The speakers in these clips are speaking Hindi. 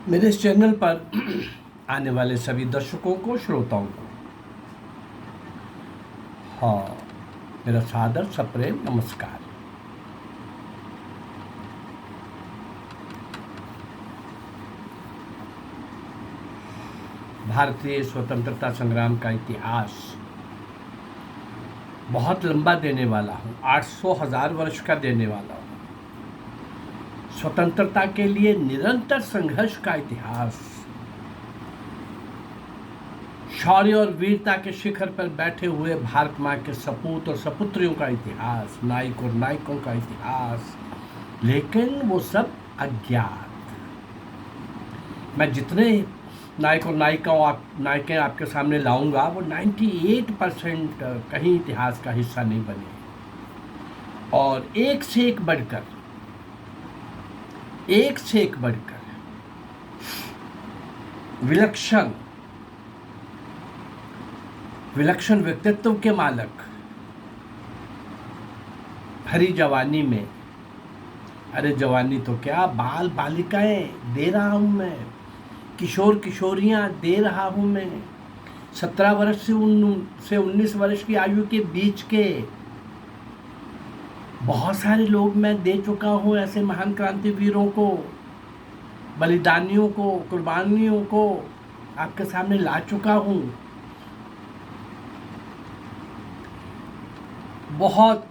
मेरे इस चैनल पर आने वाले सभी दर्शकों को, श्रोताओं को, हाँ, मेरा सादर सप्रेम नमस्कार। भारतीय स्वतंत्रता संग्राम का इतिहास बहुत लंबा देने वाला हूँ, 800,000 वर्ष का देने वाला हूँ। स्वतंत्रता के लिए निरंतर संघर्ष का इतिहास, शौर्य और वीरता के शिखर पर बैठे हुए भारत माँ के सपूत और सपुत्रियों का इतिहास, नायक और नायकों का इतिहास, लेकिन वो सब अज्ञात। मैं जितने नायक और नायकें आपके सामने लाऊंगा वो 98% कहीं इतिहास का हिस्सा नहीं बने, और एक से एक बढ़कर विलक्षण व्यक्तित्व के मालक, भरी जवानी में, अरे जवानी तो क्या, बाल बालिकाएं दे रहा हूं मैं, किशोर किशोरियां दे रहा हूं मैं, 17 वर्ष से 19 वर्ष की आयु के बीच के बहुत सारे लोग मैं दे चुका हूं। ऐसे महान क्रांतिवीरों को, बलिदानियों को, कुर्बानियों को आपके सामने ला चुका हूं। बहुत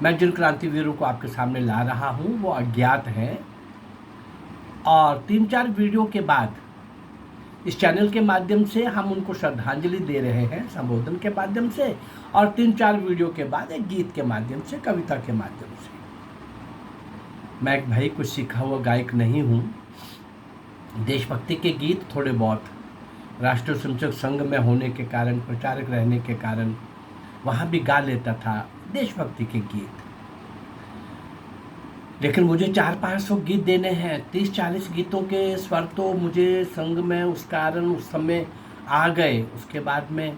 मैं जिन क्रांतिवीरों को आपके सामने ला रहा हूं वो अज्ञात हैं, और 3-4 वीडियो के बाद इस चैनल के माध्यम से हम उनको श्रद्धांजलि दे रहे हैं, संबोधन के माध्यम से, और 3-4 वीडियो के बाद एक गीत के माध्यम से, कविता के माध्यम से। मैं एक भाई कुछ सीखा हुआ गायक नहीं हूँ। देशभक्ति के गीत थोड़े बहुत राष्ट्रीय स्वयंसेवक संघ में होने के कारण, प्रचारक रहने के कारण वहाँ भी गा लेता था देशभक्ति के गीत, लेकिन मुझे 400-500 गीत देने हैं। 30-40 गीतों के स्वर तो मुझे संघ में उस कारण उस समय आ गए। उसके बाद में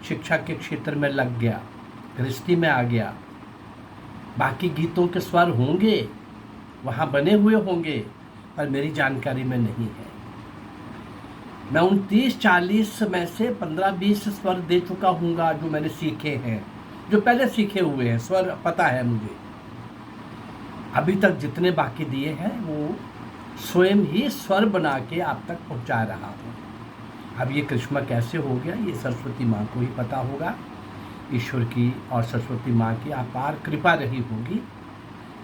शिक्षा के क्षेत्र में लग गया, गृहस्थी में आ गया। बाकी गीतों के स्वर होंगे, वहाँ बने हुए होंगे, पर मेरी जानकारी में नहीं है। मैं उन 30-40 में से 15-20 स्वर दे चुका हूँगा जो मैंने सीखे हैं, जो पहले सीखे हुए हैं स्वर पता है मुझे। अभी तक जितने बाकी दिए हैं वो स्वयं ही स्वर बना के आप तक पहुँचा रहा हूँ। अब ये करिश्मा कैसे हो गया, ये सरस्वती माँ को ही पता होगा। ईश्वर की और सरस्वती माँ की अपार कृपा रही होगी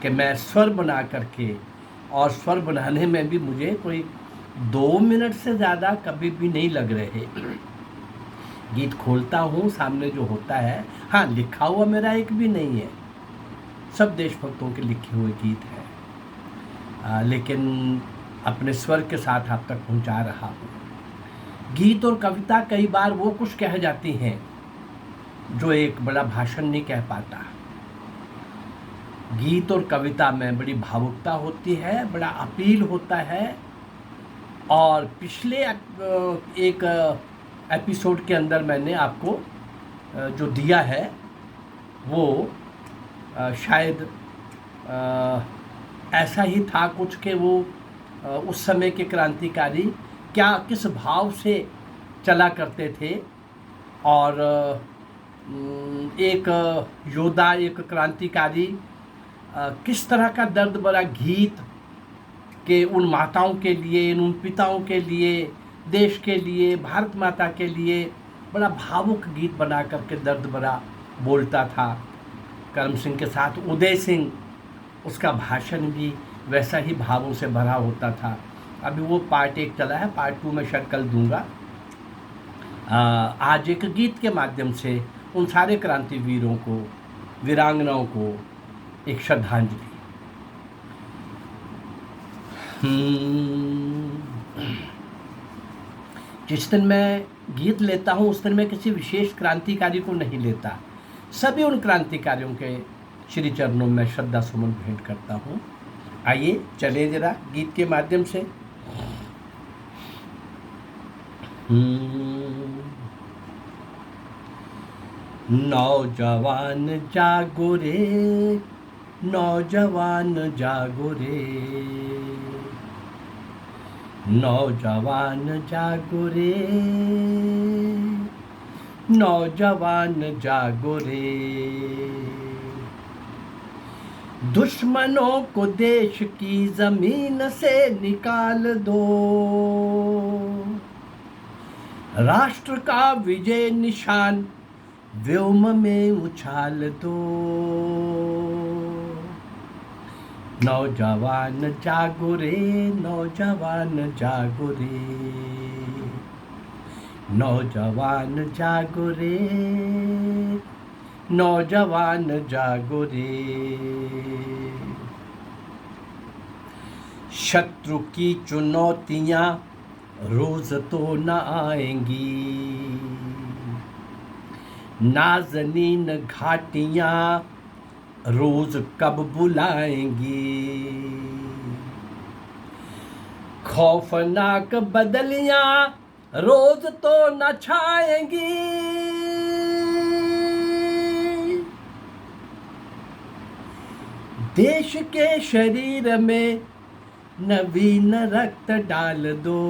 कि मैं स्वर बना करके, और स्वर बनाने में भी मुझे कोई 2 मिनट से ज़्यादा कभी भी नहीं लग रहे। गीत खोलता हूँ, सामने जो होता है, हाँ, लिखा हुआ मेरा एक भी नहीं है, सब देशभक्तों के लिखे हुए गीत हैं, लेकिन अपने स्वर के साथ आप तक पहुँचा रहा हूँ। गीत और कविता कई बार वो कुछ कह जाती हैं जो एक बड़ा भाषण नहीं कह पाता। गीत और कविता में बड़ी भावुकता होती है, बड़ा अपील होता है। और पिछले एक एपिसोड के अंदर मैंने आपको जो दिया है वो शायद ऐसा ही था कुछ कि वो उस समय के क्रांतिकारी क्या किस भाव से चला करते थे, और एक योद्धा, एक क्रांतिकारी किस तरह का दर्द भरा गीत कि उन माताओं के लिए, उन पिताओं के लिए, देश के लिए, भारत माता के लिए बड़ा भावुक गीत बना करके दर्द भरा बोलता था। करम सिंह के साथ उदय सिंह, उसका भाषण भी वैसा ही भावों से भरा होता था। अभी वो पार्ट 1 चला है, पार्ट 2 मैं शायद कल दूंगा। आज एक गीत के माध्यम से उन सारे क्रांतिवीरों को, वीरांगनाओं को एक श्रद्धांजलि। जिस दिन मैं गीत लेता हूँ उस दिन मैं किसी विशेष क्रांतिकारी को नहीं लेता, सभी उन क्रांतिकारियों के श्री चरणों में श्रद्धा सुमन भेंट करता हूँ। आइए चले जरा गीत के माध्यम से। नौजवान जागो रे, नौजवान जागो रे, नौजवान जागो रे, नौजवान जागो रे। दुश्मनों को देश की जमीन से निकाल दो, राष्ट्र का विजय निशान व्योम में उछाल दो। नौजवान जागो रे, नौजवान जागो रे, नौजवान जागो रे, नौजवान जागो रे। शत्रु की चुनौतियां रोज तो न आएंगी, नाज़नीन घाटियां रोज कब बुलाएंगी, खौफनाक बदलियां रोज तो न छाएंगी। देश के शरीर में नवीन रक्त डाल दो,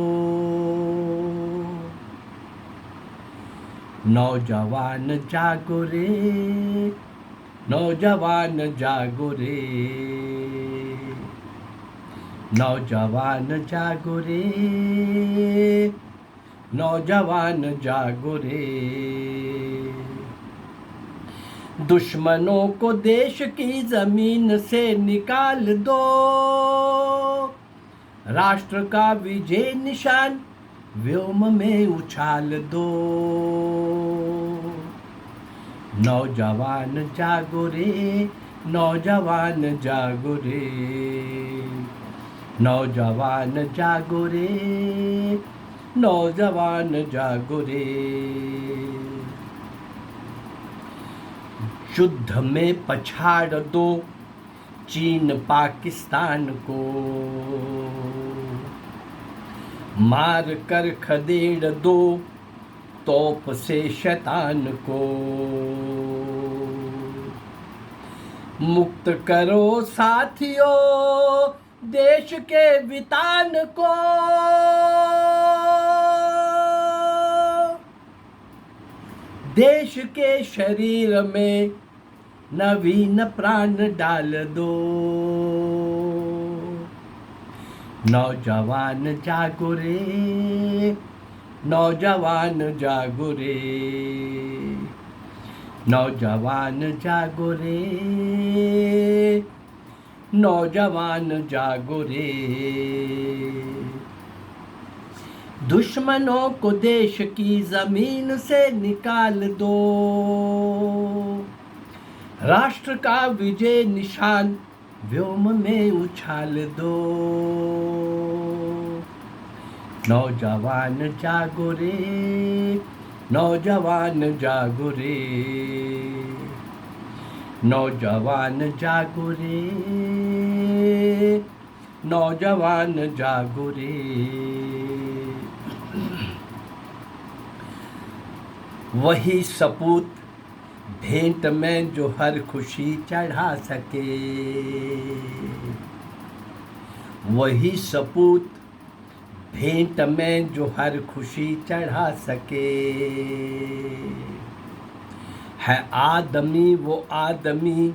नौजवान जागो रे, नौजवान जागो रे, नौजवान जागो रे, नौजवान जागो रे। दुश्मनों को देश की जमीन से निकाल दो, राष्ट्र का विजय निशान व्योम में उछाल दो। नौजवान जागो रे, नौजवान जागो रे, नौजवान जागो रे, नौजवान जागो रे। युद्ध में पछाड़ दो चीन पाकिस्तान को, मार कर खदेड़ दो तोप से शैतान को। मुक्त करो साथियों देश के वितान को, देश के शरीर में नवीन प्राण डाल दो। नौजवान जागो रे, नौजवान जागो रे, नौजवान जागो रे, नौजवान जागो रे। दुश्मनों को देश की जमीन से निकाल दो, राष्ट्र का विजय निशान व्योम में उछाल दो। नौजवान जागो रे, नौजवान जागो रे, नौजवान जागो रे, नौजवान जागो रे। वही सपूत भेंट में जो हर खुशी चढ़ा सके, वही सपूत भेंट में जो हर खुशी चढ़ा सके। है आदमी वो आदमी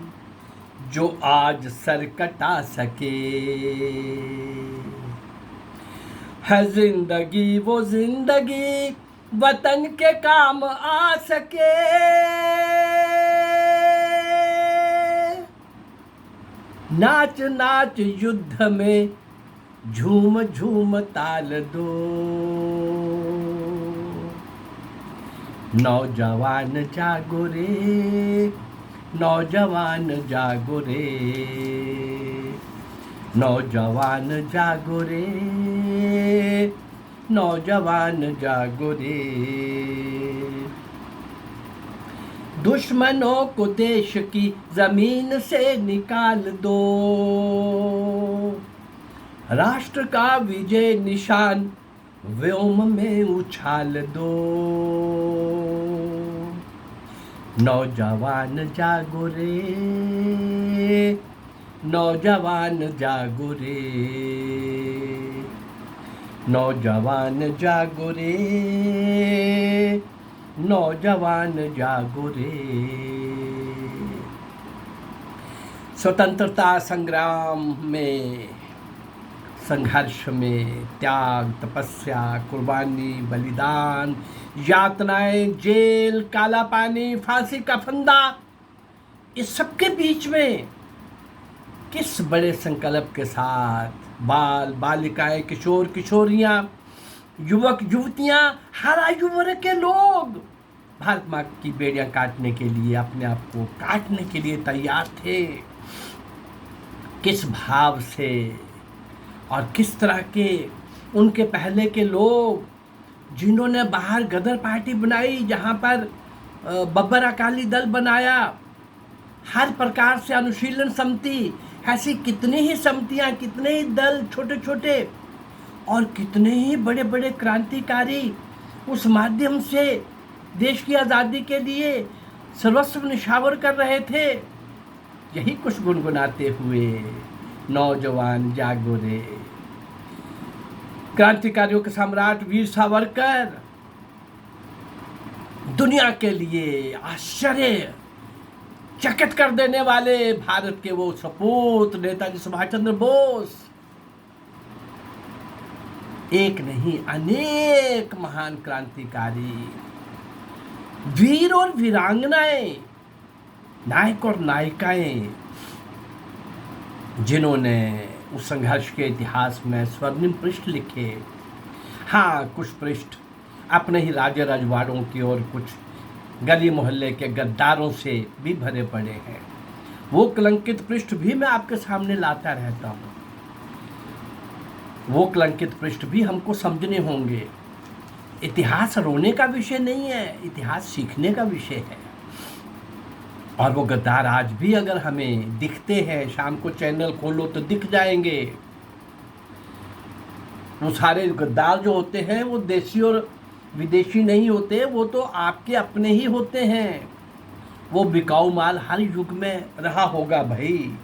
जो आज सर कटा सके, है जिंदगी वो जिंदगी वतन के काम आ सके। नाच नाच युद्ध में झूम झूम ताल दो। नौजवान जागो रे, नौजवान जागो रे, नौजवान जागो रे, नौजवान जागो रे। दुश्मनों को देश की जमीन से निकाल दो, राष्ट्र का विजय निशान व्योम में उछाल दो। नौजवान जागो रे, नौजवान जागो रे, नौजवान जागो रे, नौजवान जागो रे। स्वतंत्रता संग्राम में, संघर्ष में त्याग, तपस्या, कुर्बानी, बलिदान, यातनाएं, जेल, काला पानी, फांसी का फंदा, इस सब के बीच में किस बड़े संकल्प के साथ बाल बालिकाएं, किशोर किशोरियां, युवक युवतियां, हर आयु वर्ग के लोग भारत माँ की बेड़ियां काटने के लिए, अपने आप को काटने के लिए तैयार थे। किस भाव से और किस तरह के उनके पहले के लोग जिन्होंने बाहर गदर पार्टी बनाई, जहाँ पर बब्बर अकाली दल बनाया, हर प्रकार से अनुशीलन समिति, ऐसी कितनी ही समितियाँ, कितने ही दल छोटे छोटे और कितने ही बड़े बड़े क्रांतिकारी उस माध्यम से देश की आज़ादी के लिए सर्वस्व निछावर कर रहे थे। यही कुछ गुनगुनाते हुए नौजवान जागो रे। क्रांतिकारियों के सम्राट वीर सावरकर दुनिया के लिए आश्चर्य चकित कर देने वाले भारत के वो सपूत नेताजी सुभाष चंद्र बोस, एक नहीं अनेक महान क्रांतिकारी, वीर और वीरांगनाएं, नायक और नायिकाएं, जिन्होंने उस संघर्ष के इतिहास में स्वर्णिम पृष्ठ लिखे। हाँ, कुछ पृष्ठ अपने ही राज्य रजवाड़ों की और कुछ गली मोहल्ले के गद्दारों से भी भरे पड़े हैं। वो कलंकित पृष्ठ भी मैं आपके सामने लाता रहता हूँ। वो कलंकित पृष्ठ भी हमको समझने होंगे। इतिहास रोने का विषय नहीं है, इतिहास सीखने का विषय है। और वो गद्दार आज भी अगर हमें दिखते हैं, शाम को चैनल खोलो तो दिख जाएंगे। वो सारे गद्दार जो होते हैं वो देशी और विदेशी नहीं होते, वो तो आपके अपने ही होते हैं। वो बिकाऊ माल हर युग में रहा होगा भाई।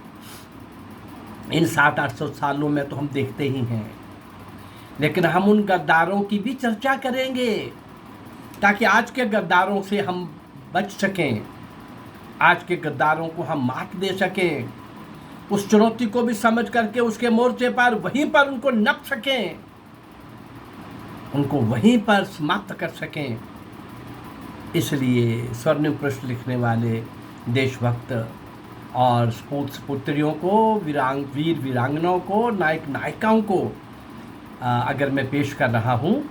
इन 700-800 सालों में तो हम देखते ही हैं। लेकिन हम उन गद्दारों की भी चर्चा करेंगे ताकि आज के गद्दारों से हम बच सकें, आज के गद्दारों को हम मात दे सकें, उस चुनौती को भी समझ करके उसके मोर्चे पर वहीं पर उनको नप सकें, उनको वहीं पर समाप्त कर सकें। इसलिए स्वर्णिम पृष्ठ लिखने वाले देशभक्त और सपूत-सपुत्रियों को, वीर वीरांगनाओं को, नायक नायिकाओं को अगर मैं पेश कर रहा हूँ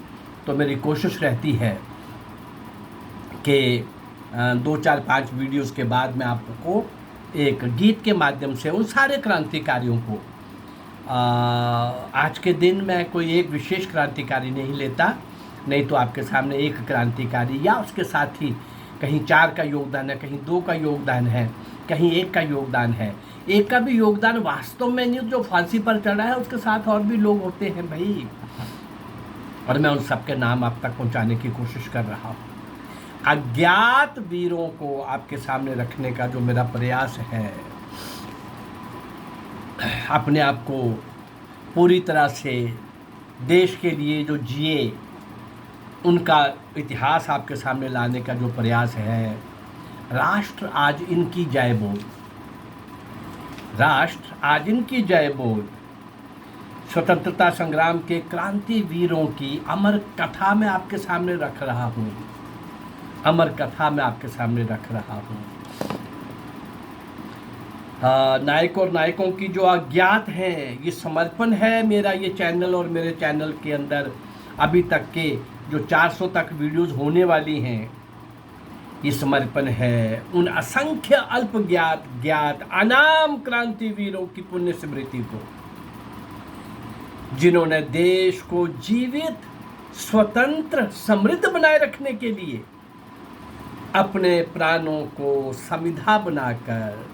तो मेरी कोशिश रहती है कि 2-4-5 वीडियोस के बाद मैं आपको एक गीत के माध्यम से उन सारे क्रांतिकारियों को, आज के दिन मैं कोई एक विशेष क्रांतिकारी नहीं लेता, नहीं तो आपके सामने एक क्रांतिकारी या उसके साथ ही कहीं 4 का योगदान है, कहीं 2 का योगदान है, कहीं 1 का योगदान है। एक का भी योगदान वास्तव में नहीं, जो फांसी पर चढ़ा है उसके साथ और भी लोग होते हैं भाई। और मैं उन सबके नाम आप तक पहुंचाने की कोशिश कर रहा हूँ। अज्ञात वीरों को आपके सामने रखने का जो मेरा प्रयास है, अपने आप को पूरी तरह से देश के लिए जो जिए उनका इतिहास आपके सामने लाने का जो प्रयास है। राष्ट्र आज इनकी जय बोल, राष्ट्र आज इनकी जय बोल। स्वतंत्रता संग्राम के क्रांति वीरों की अमर कथा मैं आपके सामने रख रहा हूँ, अमर कथा मैं आपके सामने रख रहा हूँ। नायक और नायकों की जो अज्ञात हैं, ये समर्पण है मेरा। ये चैनल और मेरे चैनल के अंदर अभी तक के जो 400 तक वीडियोस होने वाली हैं, ये समर्पण है उन असंख्य अल्प ज्ञात अनाम क्रांतिवीरों की पुण्य स्मृति को, जिन्होंने देश को जीवित, स्वतंत्र, समृद्ध बनाए रखने के लिए अपने प्राणों को समिधा बनाकर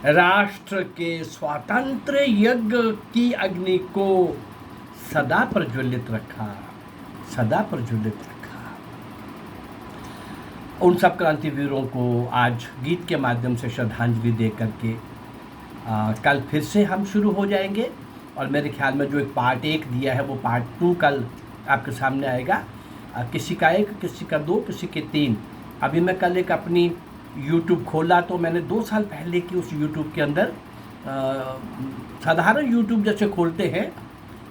राष्ट्र के स्वातंत्र्य यज्ञ की अग्नि को सदा प्रज्वलित रखा, सदा प्रज्वलित रखा। उन सब क्रांतिवीरों को आज गीत के माध्यम से श्रद्धांजलि दे करके कल फिर से हम शुरू हो जाएंगे और मेरे ख्याल में जो एक पार्ट 1 दिया है वो पार्ट 2 कल आपके सामने आएगा। किसी का 1, किसी का 2, किसी के 3। अभी मैं कल एक अपनी यूट्यूब खोला तो मैंने 2 साल पहले की उस यूट्यूब के अंदर साधारण यूट्यूब जैसे खोलते हैं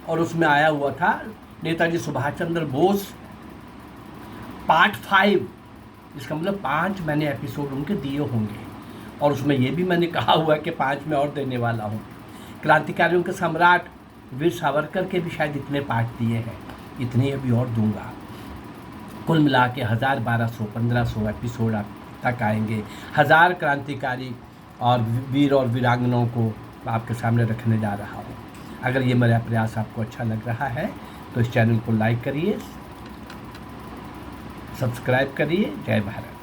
और उसमें आया हुआ था नेताजी सुभाष चंद्र बोस पार्ट 5, इसका मतलब 5 मैंने एपिसोड उनके दिए होंगे और उसमें ये भी मैंने कहा हुआ है कि 5 में और देने वाला हूँ। क्रांतिकारियों के सम्राट वीर सावरकर के भी शायद इतने पार्ट दिए हैं, इतने अभी और दूंगा। कुल मिला के 1000, 1200, 1500 एपिसोड आप तक आएंगे। 1000 क्रांतिकारी और वीर और वीरांगनाओं को आपके सामने रखने जा रहा हूँ। अगर ये मेरा प्रयास आपको अच्छा लग रहा है तो इस चैनल को लाइक करिए, सब्सक्राइब करिए। जय भारत।